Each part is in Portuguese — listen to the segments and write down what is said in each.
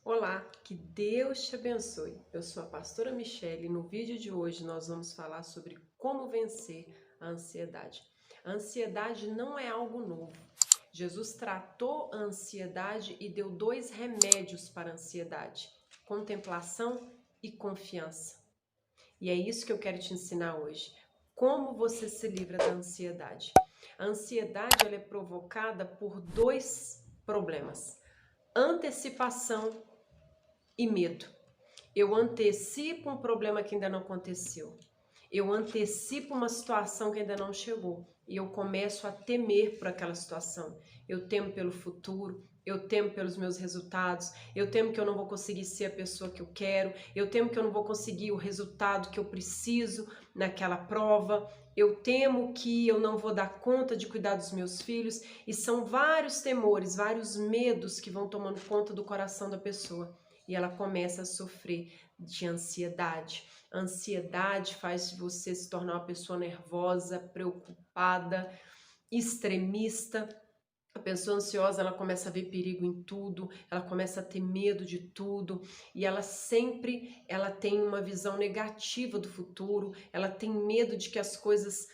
Olá, que Deus te abençoe. Eu sou a pastora Michele e no vídeo de hoje nós vamos falar sobre como vencer a ansiedade. A ansiedade não é algo novo. Jesus tratou a ansiedade e deu dois remédios para a ansiedade: contemplação e confiança. E é isso que eu quero te ensinar hoje. Como você se livra da ansiedade? A ansiedade ela é provocada por dois problemas: antecipação e medo. Eu antecipo um problema que ainda não aconteceu. Eu antecipo uma situação que ainda não chegou. E eu começo a temer por aquela situação. Eu temo pelo futuro, eu temo pelos meus resultados, eu temo que eu não vou conseguir ser a pessoa que eu quero, eu temo que eu não vou conseguir o resultado que eu preciso naquela prova, eu temo que eu não vou dar conta de cuidar dos meus filhos. E são vários temores, vários medos que vão tomando conta do coração da pessoa. E ela começa a sofrer de ansiedade. A ansiedade faz você se tornar uma pessoa nervosa, preocupada, extremista. A pessoa ansiosa, ela começa a ver perigo em tudo, ela começa a ter medo de tudo e ela tem uma visão negativa do futuro, ela tem medo de que as coisas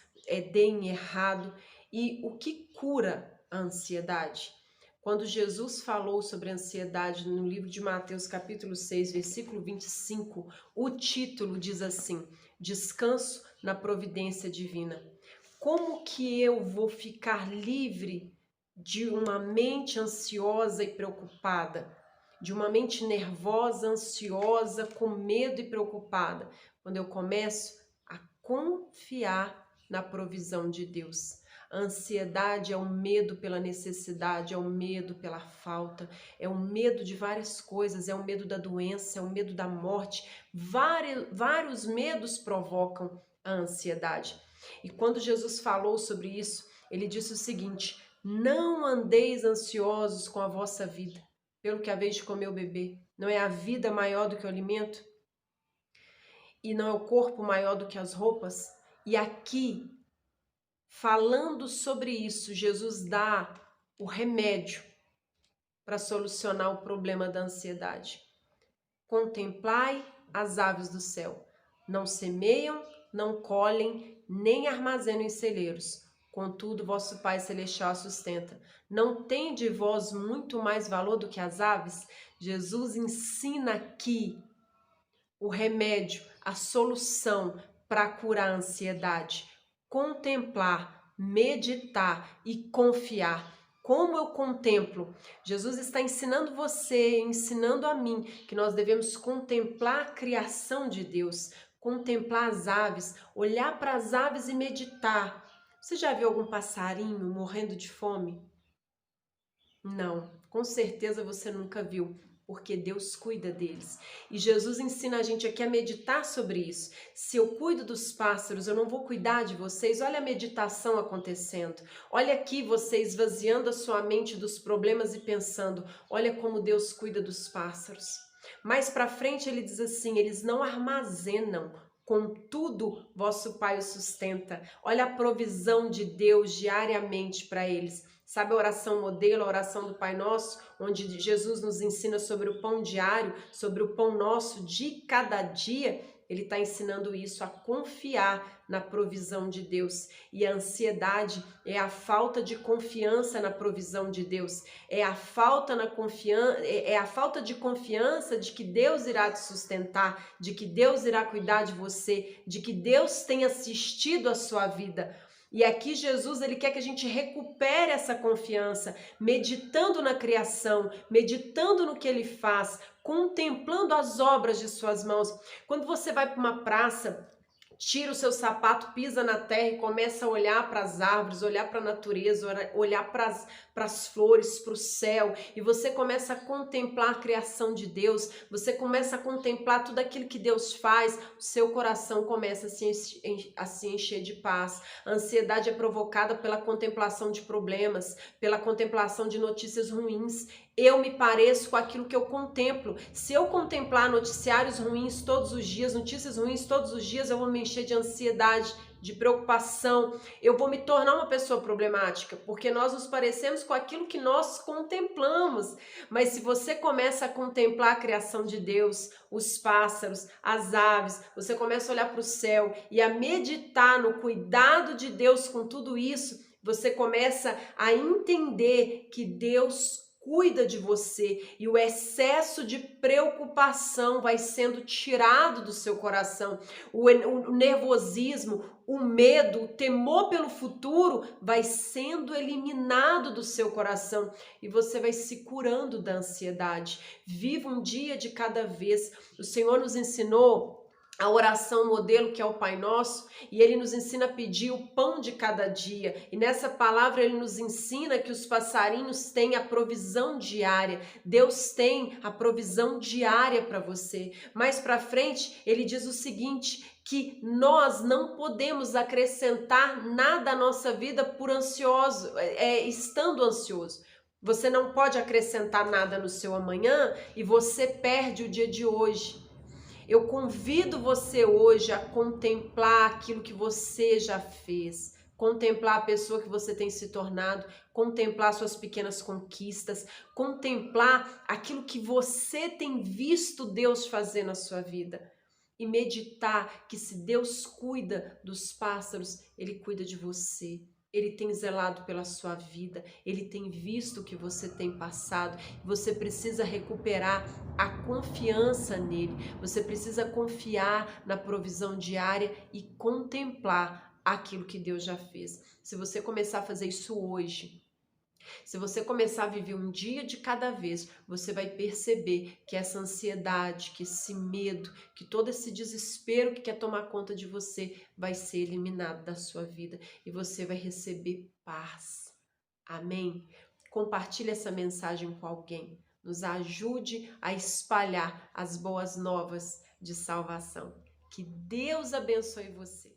deem errado. E o que cura a ansiedade? Quando Jesus falou sobre a ansiedade no livro de Mateus capítulo 6, versículo 25, o título diz assim: Descanso na providência divina. Como que eu vou ficar livre de uma mente ansiosa e preocupada, de uma mente nervosa, ansiosa, com medo e preocupada? Quando eu começo a confiar na provisão de Deus. A ansiedade é o medo pela necessidade, é o medo pela falta, é o medo de várias coisas, é o medo da doença, é o medo da morte. Vários medos provocam a ansiedade. E quando Jesus falou sobre isso, ele disse o seguinte: não andeis ansiosos com a vossa vida, pelo que haveis de comer ou beber. Não é a vida maior do que o alimento? E não é o corpo maior do que as roupas? E aqui, falando sobre isso, Jesus dá o remédio para solucionar o problema da ansiedade. Contemplai as aves do céu. Não semeiam, não colhem, nem armazenam em celeiros. Contudo, vosso Pai Celestial a sustenta. Não tem de vós muito mais valor do que as aves? Jesus ensina aqui o remédio, a solução para curar a ansiedade. Contemplar, meditar e confiar. Como eu contemplo? Jesus está ensinando você, ensinando a mim, que nós devemos contemplar a criação de Deus, contemplar as aves, olhar para as aves e meditar. Você já viu algum passarinho morrendo de fome? Não, com certeza você nunca viu, porque Deus cuida deles. E Jesus ensina a gente aqui a meditar sobre isso. Se eu cuido dos pássaros, eu não vou cuidar de vocês? Olha a meditação acontecendo. Olha aqui você esvaziando a sua mente dos problemas e pensando: olha como Deus cuida dos pássaros. Mais para frente ele diz assim: eles não armazenam, contudo vosso Pai os sustenta. Olha a provisão de Deus diariamente para eles. Sabe a oração modelo, a oração do Pai Nosso, onde Jesus nos ensina sobre o pão diário, sobre o pão nosso de cada dia? Ele está ensinando isso, a confiar na provisão de Deus. E a ansiedade é a falta de confiança na provisão de Deus. É a falta de confiança de que Deus irá te sustentar, de que Deus irá cuidar de você, de que Deus tem assistido a sua vida. E aqui Jesus, ele quer que a gente recupere essa confiança, meditando na criação, meditando no que ele faz, contemplando as obras de suas mãos. Quando você vai para uma praça, tira o seu sapato, pisa na terra e começa a olhar para as árvores, olhar para a natureza, olhar para as flores, para o céu, e você começa a contemplar a criação de Deus, você começa a contemplar tudo aquilo que Deus faz, o seu coração começa a se encher de paz. A ansiedade é provocada pela contemplação de problemas, pela contemplação de notícias ruins. Eu me pareço com aquilo que eu contemplo. Se eu contemplar noticiários ruins todos os dias, notícias ruins todos os dias, eu vou me encher de ansiedade. de preocupação, eu vou me tornar uma pessoa problemática, porque nós nos parecemos com aquilo que nós contemplamos. Mas se você começa a contemplar a criação de Deus, os pássaros, as aves, você começa a olhar para o céu e a meditar no cuidado de Deus com tudo isso, você começa a entender que Deus cuida de você e o excesso de preocupação vai sendo tirado do seu coração. O nervosismo, o medo, o temor pelo futuro vai sendo eliminado do seu coração e você vai se curando da ansiedade. Viva um dia de cada vez. O Senhor nos ensinou a oração modelo, que é o Pai Nosso, e Ele nos ensina a pedir o pão de cada dia. E nessa palavra Ele nos ensina que os passarinhos têm a provisão diária. Deus tem a provisão diária para você. Mais para frente, Ele diz o seguinte, que nós não podemos acrescentar nada à nossa vida por estando ansioso. Você não pode acrescentar nada no seu amanhã e você perde o dia de hoje. Eu convido você hoje a contemplar aquilo que você já fez, contemplar a pessoa que você tem se tornado, contemplar suas pequenas conquistas, contemplar aquilo que você tem visto Deus fazer na sua vida e meditar que se Deus cuida dos pássaros, Ele cuida de você. Ele tem zelado pela sua vida, Ele tem visto o que você tem passado. Você precisa recuperar a confiança nele, você precisa confiar na provisão diária e contemplar aquilo que Deus já fez. Se você começar a fazer isso hoje, se você começar a viver um dia de cada vez, você vai perceber que essa ansiedade, que esse medo, que todo esse desespero que quer tomar conta de você vai ser eliminado da sua vida e você vai receber paz. Amém? Compartilhe essa mensagem com alguém. Nos ajude a espalhar as boas novas de salvação. Que Deus abençoe você.